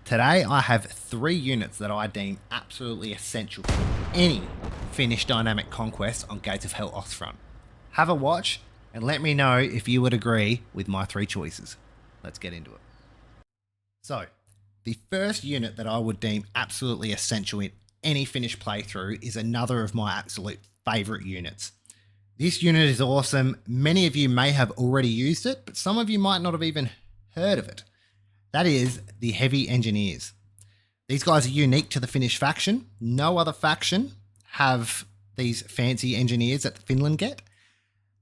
Today I have 3 units that I deem absolutely essential for any Finnish dynamic conquest on Gates of Hell Ostfront. Have a watch and let me know if you would agree with my 3 choices. Let's get into it. So, the first unit that I would deem absolutely essential in any Finnish playthrough is another of my absolute favourite units. This unit is awesome. Many of you may have already used it, but some of you might not have even heard of it. That is the Heavy Engineers. These guys are unique to the Finnish faction. No other faction have these fancy engineers that Finland get.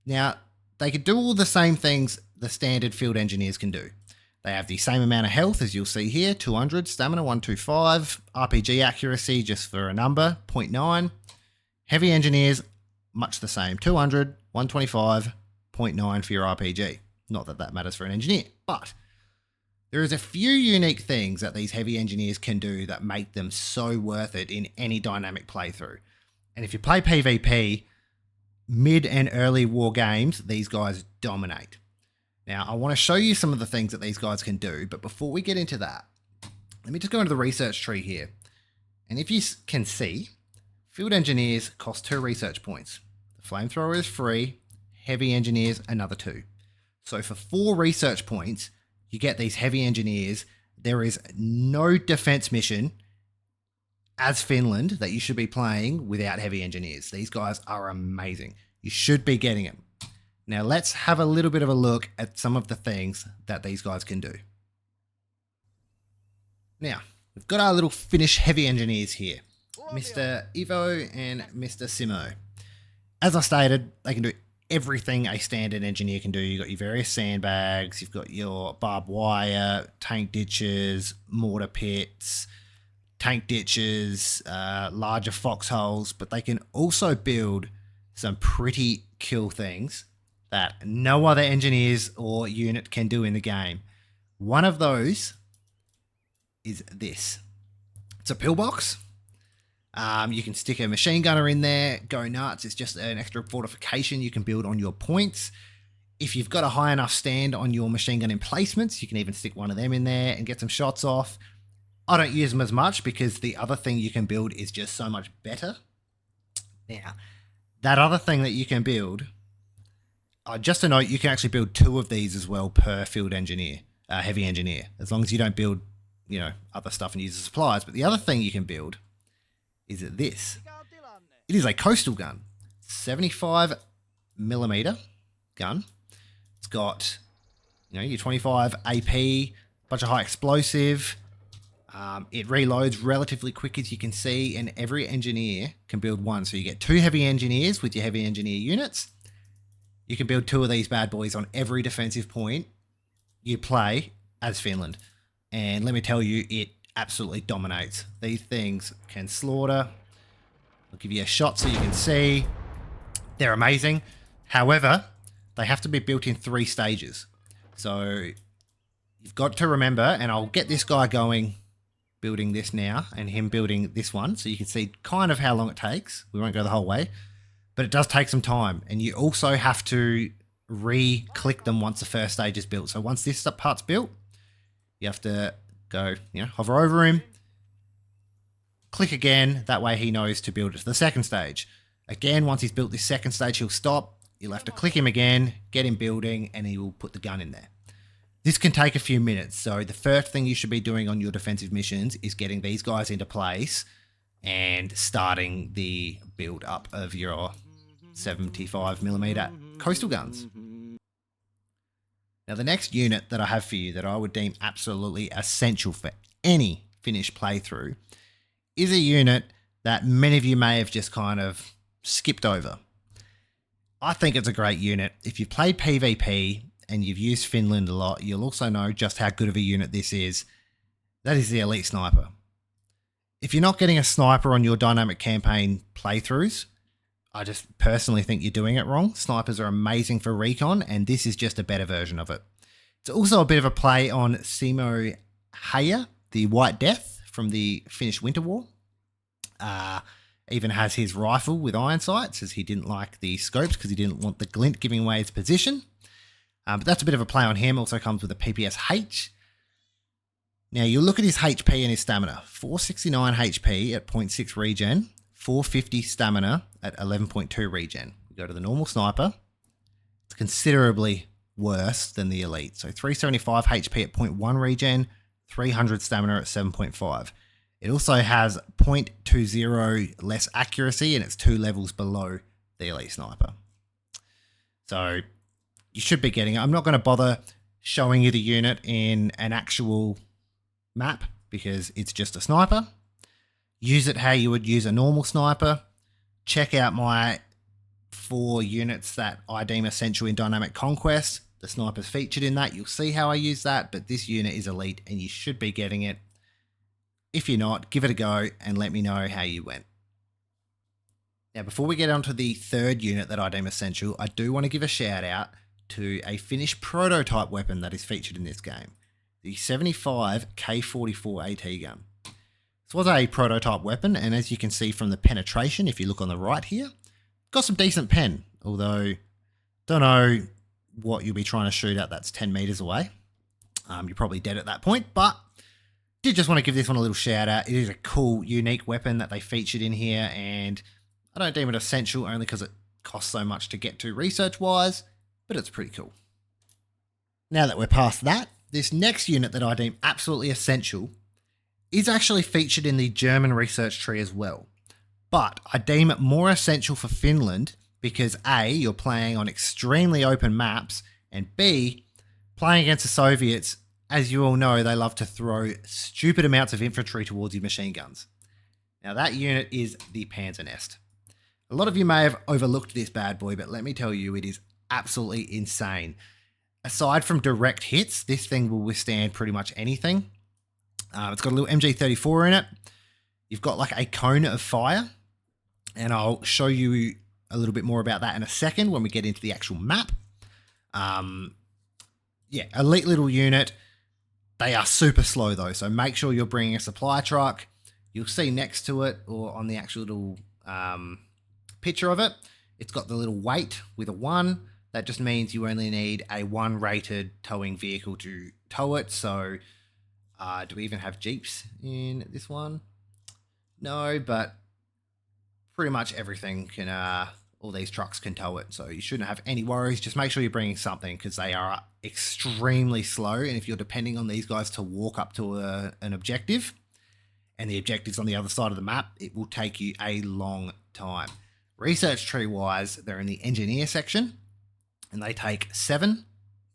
Now, they can do all the same things the standard field engineers can do. They have the same amount of health as you'll see here, 200, stamina 125, RPG accuracy just for a number, 0.9. Heavy engineers, much the same, 200, 125, 0.9 for your RPG. Not that that matters for an engineer, but there is a few unique things that these heavy engineers can do that make them so worth it in any dynamic playthrough. And if you play PvP, mid and early war games, these guys dominate. Now, I want to show you some of the things that these guys can do, but before we get into that, let me just go into the research tree here. And if you can see, field engineers cost 2 research points. The flamethrower is free, heavy engineers another 2. So for 4 research points, you get these heavy engineers. There is no defense mission as Finland that you should be playing without heavy engineers. These guys are amazing. You should be getting them. Now let's have a little bit of a look at some of the things that these guys can do. Now, we've got our little Finnish heavy engineers here, Mr. Ivo and Mr. Simo. As I stated, they can do everything a standard engineer can do. You've got your various sandbags, you've got your barbed wire, tank ditches, mortar pits, tank ditches, larger foxholes, but they can also build some pretty cool things that no other engineers or unit can do in the game. One of those is this. It's a pillbox. You can stick a machine gunner in there, go nuts. It's just an extra fortification you can build on your points. If you've got a high enough stand on your machine gun emplacements, you can even stick one of them in there and get some shots off. I don't use them as much because the other thing you can build is just so much better. Now, that other thing that you can build, just a note, you can actually build 2 of these as well per field engineer, heavy engineer, as long as you don't build, other stuff and use the supplies. But the other thing you can build is this. It is a coastal gun, 75mm gun. It's got, your 25 AP, bunch of high explosive. It reloads relatively quick, as you can see, and every engineer can build one. So you get 2 heavy engineers with your heavy engineer units. You can build 2 of these bad boys on every defensive point you play as Finland. And let me tell you, it absolutely dominates. These things can slaughter. I'll give you a shot so you can see. They're amazing. However, they have to be built in 3 stages. So you've got to remember, and I'll get this guy going, building this now, and him building this one, so you can see kind of how long it takes. We won't go the whole way, but it does take some time. And you also have to re-click them once the first stage is built. So once this part's built, you have to go, hover over him, click again. That way he knows to build it to the second stage. Again, once he's built this second stage, he'll stop. You'll have to click him again, get him building, and he will put the gun in there. This can take a few minutes. So the first thing you should be doing on your defensive missions is getting these guys into place and starting the build up of your 75mm coastal guns. Now, the next unit that I have for you that I would deem absolutely essential for any Finnish playthrough is a unit that many of you may have just kind of skipped over. I think it's a great unit. If you've played PvP and you've used Finland a lot, you'll also know just how good of a unit this is. That is the Elite Sniper. If you're not getting a sniper on your dynamic campaign playthroughs, I just personally think you're doing it wrong. Snipers are amazing for recon, and this is just a better version of it. It's also a bit of a play on Simo Haya, the White Death from the Finnish Winter War. Even has his rifle with iron sights, as he didn't like the scopes because he didn't want the glint giving away his position. But that's a bit of a play on him. Also comes with a PPSH. Now you look at his HP and his stamina. 469 HP at 0.6 regen, 450 stamina at 11.2 regen. We go to the normal sniper. It's considerably worse than the elite. So 375 HP at 0.1 regen, 300 stamina at 7.5. It also has 0.20 less accuracy and it's 2 levels below the elite sniper. So you should be getting it. I'm not going to bother showing you the unit in an actual map because it's just a sniper. Use it how you would use a normal sniper. Check out my 4 units that I deem essential in Dynamic Conquest. The sniper's featured in that. You'll see how I use that, but this unit is elite and you should be getting it. If you're not, give it a go and let me know how you went. Now, before we get on to the third unit that I deem essential, I do want to give a shout out to a Finnish prototype weapon that is featured in this game. The 75 K44 AT gun. This was a prototype weapon, and as you can see from the penetration, if you look on the right here, got some decent pen, although don't know what you'll be trying to shoot at that's 10 meters away. You're probably dead at that point, but did just want to give this one a little shout out. It is a cool, unique weapon that they featured in here, and I don't deem it essential only because it costs so much to get to research-wise, but it's pretty cool. Now that we're past that, this next unit that I deem absolutely essential is actually featured in the German research tree as well. But I deem it more essential for Finland because A, you're playing on extremely open maps, and B, playing against the Soviets, as you all know, they love to throw stupid amounts of infantry towards your machine guns. Now that unit is the Panzer Nest. A lot of you may have overlooked this bad boy, but let me tell you, it is absolutely insane. Aside from direct hits, this thing will withstand pretty much anything. It's got a little MG34 in it. You've got like a cone of fire, and I'll show you a little bit more about that in a second when we get into the actual map. Yeah, elite little unit. They are super slow though, so make sure you're bringing a supply truck. You'll see next to it, or on the actual little picture of it, it's got the little weight with a 1. That just means you only need a 1 rated towing vehicle to tow it. So do we even have Jeeps in this one? No, but pretty much everything can, all these trucks can tow it. So you shouldn't have any worries. Just make sure you're bringing something because they are extremely slow. And if you're depending on these guys to walk up to an objective, and the objective's on the other side of the map, it will take you a long time. Research tree wise, they're in the engineer section and they take 7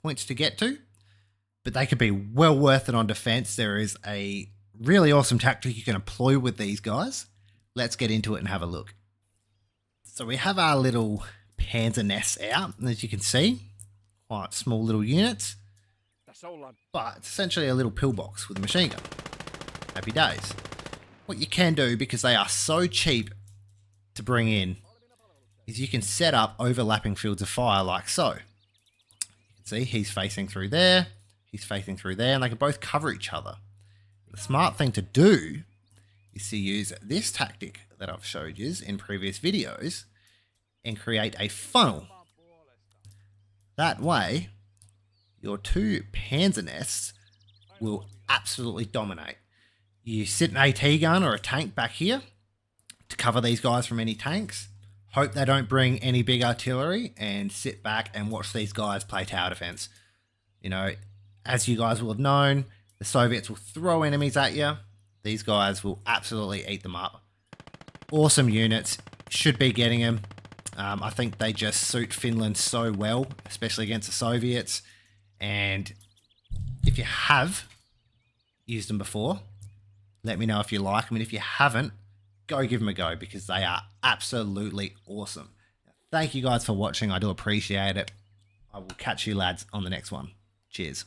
points to get to, but they could be well worth it on defense. There is a really awesome tactic you can employ with these guys. Let's get into it and have a look. So we have our little Panzer nests out, and as you can see, quite small little units, but it's essentially a little pillbox with a machine gun. Happy days. What you can do, because they are so cheap to bring in, is you can set up overlapping fields of fire like so. You can see he's facing through there, he's facing through there, and they can both cover each other. The smart thing to do is to use this tactic that I've showed you in previous videos and create a funnel. That way, your 2 Panzer nests will absolutely dominate. You sit an AT gun or a tank back here to cover these guys from any tanks. Hope they don't bring any big artillery, and sit back and watch these guys play tower defense. You know, as you guys will have known, the Soviets will throw enemies at you. These guys will absolutely eat them up. Awesome units. Should be getting them. I think they just suit Finland so well, especially against the Soviets. And if you have used them before, let me know if you like them. And if you haven't, go give them a go because they are absolutely awesome. Thank you guys for watching. I do appreciate it. I will catch you lads on the next one. Cheers.